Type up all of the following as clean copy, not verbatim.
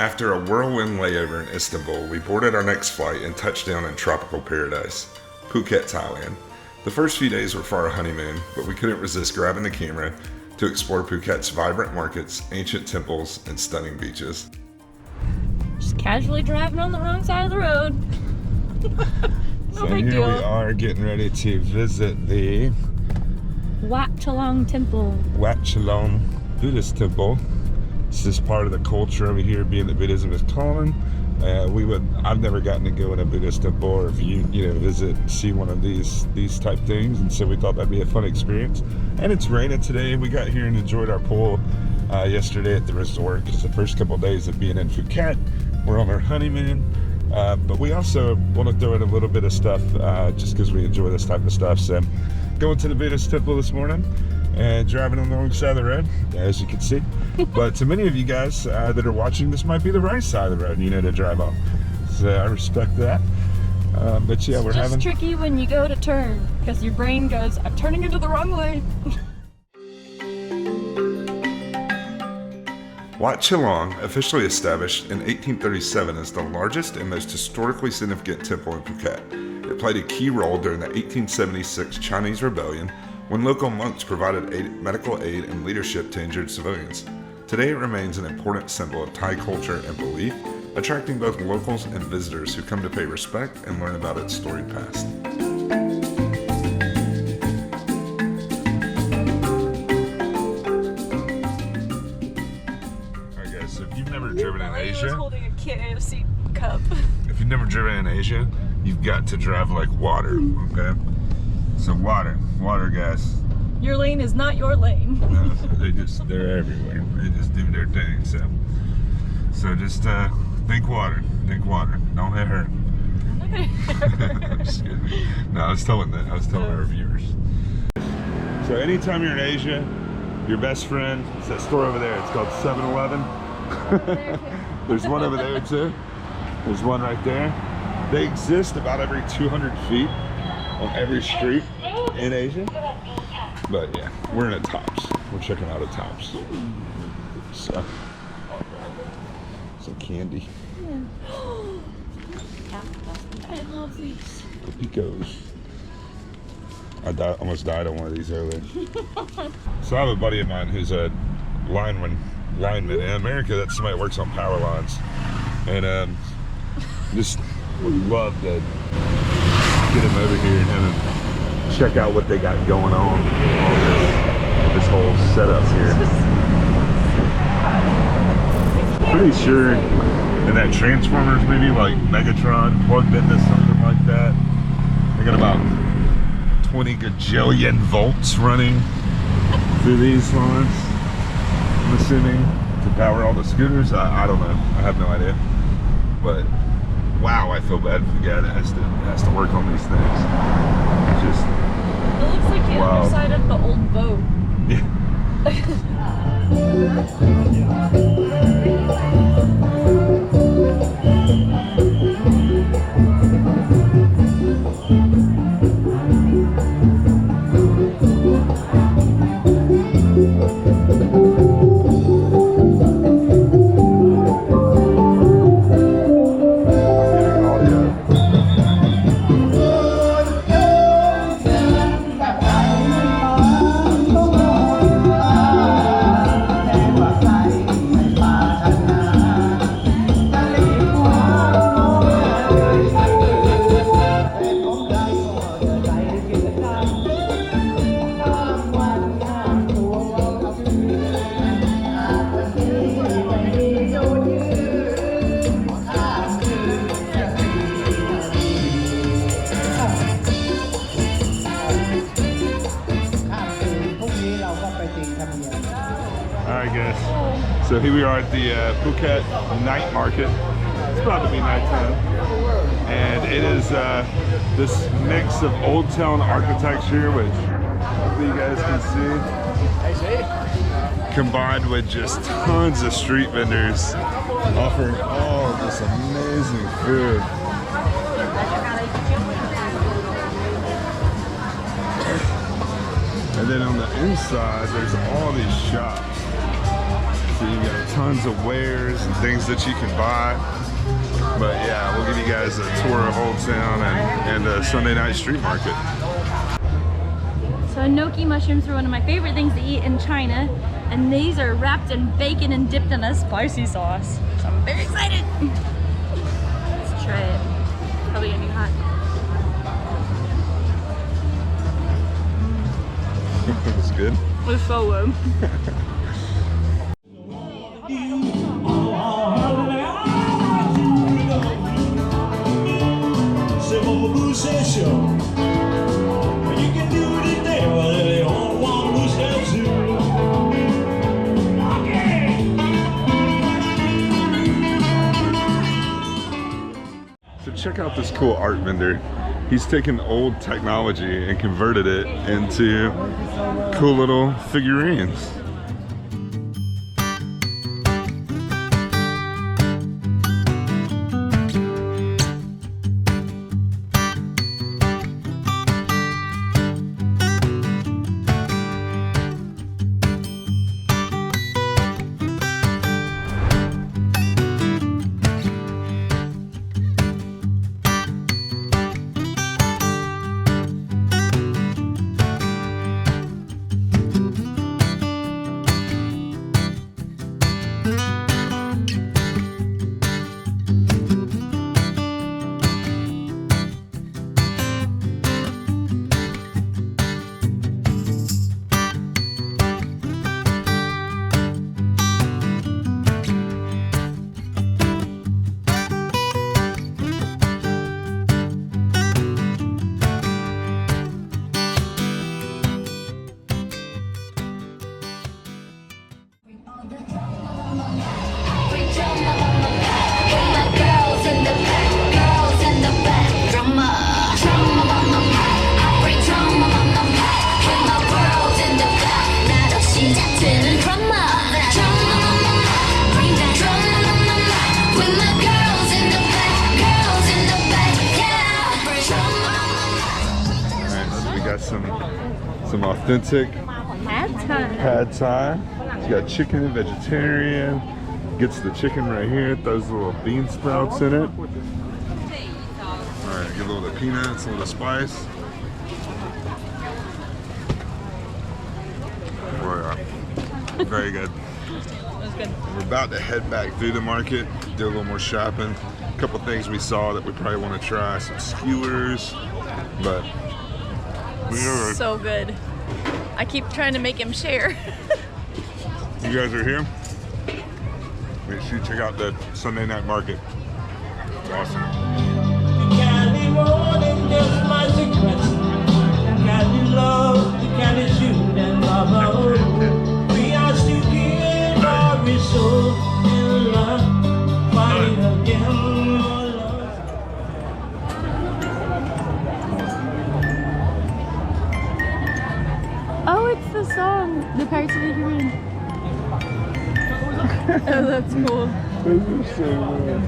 After a whirlwind layover in Istanbul, we boarded our next flight and touched down in tropical paradise, Phuket, Thailand. The first few days were for our honeymoon, but we couldn't resist grabbing the camera to explore Phuket's vibrant markets, ancient temples, and stunning beaches. Just casually driving on the wrong side of the road. No So big here deal. we are getting ready to visit the Wat Chalong Temple. Wat Chalong Buddhist temple. This is part of the culture over here, being that Buddhism is common. I've never gotten to go in a Buddhist temple or visit and see one of these type things, and so we thought that'd be a fun experience. And it's raining today. We got here and enjoyed our pool yesterday at the resort, because the first couple of days of being in Phuket, we're on our honeymoon. But we also want to throw in a little bit of stuff just because we enjoy this type of stuff. So going to the Buddhist temple this morning and driving on the wrong side of the road, as you can see. But to many of you guys that are watching, this might be the right side of the road, to drive on. So I respect that. But yeah, we're having... It's tricky when you go to turn, because your brain goes, I'm turning into the wrong way. Wat Chalong, officially established in 1837 as the largest and most historically significant temple in Phuket. It played a key role during the 1876 Chinese Rebellion, when local monks provided medical aid and leadership to injured civilians. Today it remains an important symbol of Thai culture and belief, attracting both locals and visitors who come to pay respect and learn about its storied past. Alright guys, so if you've never driven in Asia, holding a KFC cup. if you've never driven in Asia, you've got to drive like water, okay? So water, guys. Your lane is not your lane. No, they're everywhere. They just do their thing. So just think water. Don't hit her. I'm not gonna hit her. I'm just kidding. No, I was telling our viewers. So anytime you're in Asia, your best friend is that store over there. It's called 7-Eleven. There's one over there too. There's one right there. They exist about every 200 feet on every street in Asia. But yeah, we're in a Tops. We're checking out a Tops. So some candy. I love these. The Picos. I almost died on one of these earlier. So I have a buddy of mine who's a lineman. In America, that's somebody that works on power lines. And just would love to get him over here and have him check out what they got going on. This whole setup here. Pretty sure in that Transformers movie, like Megatron plugged into something like that. They got about 20 gajillion volts running through these lines, I'm assuming, to power all the scooters. I don't know. I have no idea. But wow, I feel bad for the guy that has to work on these things. Just, it looks like the wow. underside of the old boat. Yeah. Alright guys, so here we are at the Phuket night market. It's about to be nighttime. And it is this mix of old town architecture, which hopefully you guys can see, combined with just tons of street vendors offering all this amazing food. And then on the inside, there's all these shops So you got tons of wares and things that you can buy. But yeah, we'll give you guys a tour of Old Town and the Sunday night street market. So enoki mushrooms are one of my favorite things to eat in China, and these are wrapped in bacon and dipped in a spicy sauce. So I'm very excited. Let's try it. Probably gonna be hot. It's good. It's so good. So check out this cool art vendor. He's taken old technology and converted it into cool little figurines. Some authentic pad thai. It's got chicken and vegetarian. Gets the chicken right here. Throws little bean sprouts in it. Alright, get a little of the peanuts, a little spice. Oh yeah. Very good. That's good. We're about to head back through the market, do a little more shopping. A couple things we saw that we probably want to try. Some skewers, but we are so good. I keep trying to make him share. You guys are here? Make sure you check out the Sunday night market. It's awesome. Candy more than just my secrets. Candy love, the candy shoot and love. We are still in our soul in love. Fighting again. Oh, it's the song, The Pirates of the Caribbean. Oh, that's cool. This is so weird.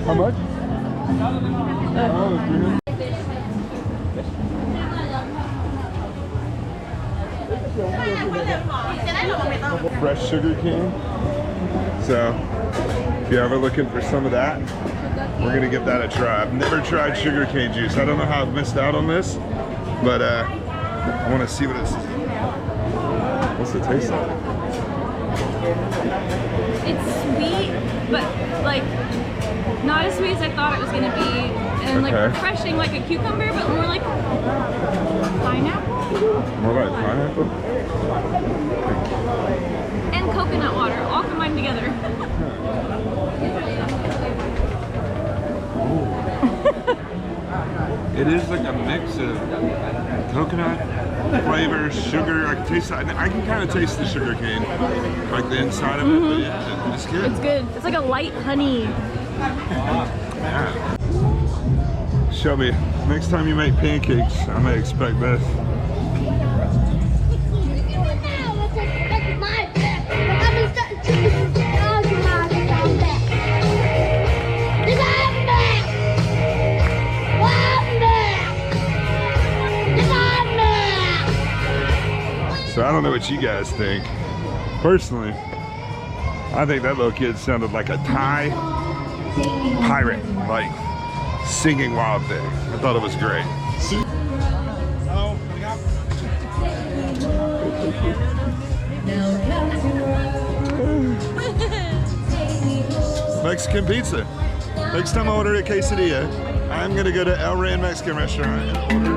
How much? Fresh sugar cane. So, if you're ever looking for some of that, we're gonna give that a try. I've never tried sugar cane juice. I don't know how I've missed out on this, but I want to see what it's. What's it taste like? It's sweet, but like not as sweet as I thought it was gonna be, and like refreshing, like a cucumber, but more like pineapple. More like pineapple? And coconut water, all combined together. It is like a mix of coconut flavor, sugar. I can taste that. I can kind of taste the sugar cane, like the inside of it. But yeah, it's good. It's good. It's like a light honey. Yeah. Shelby, next time you make pancakes, I may expect this. So I don't know what you guys think. Personally, I think that little kid sounded like a Thai pirate, like singing Wild Thing. I thought it was great. Mexican pizza. Next time I order a quesadilla, I'm gonna go to El Rey Mexican restaurant and order.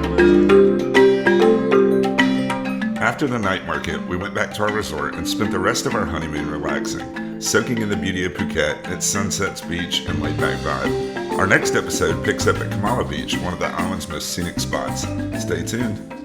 After the night market, we went back to our resort and spent the rest of our honeymoon relaxing, soaking in the beauty of Phuket, its sunsets, beach, and laid-back vibe. Our next episode picks up at Kamala Beach, one of the island's most scenic spots. Stay tuned.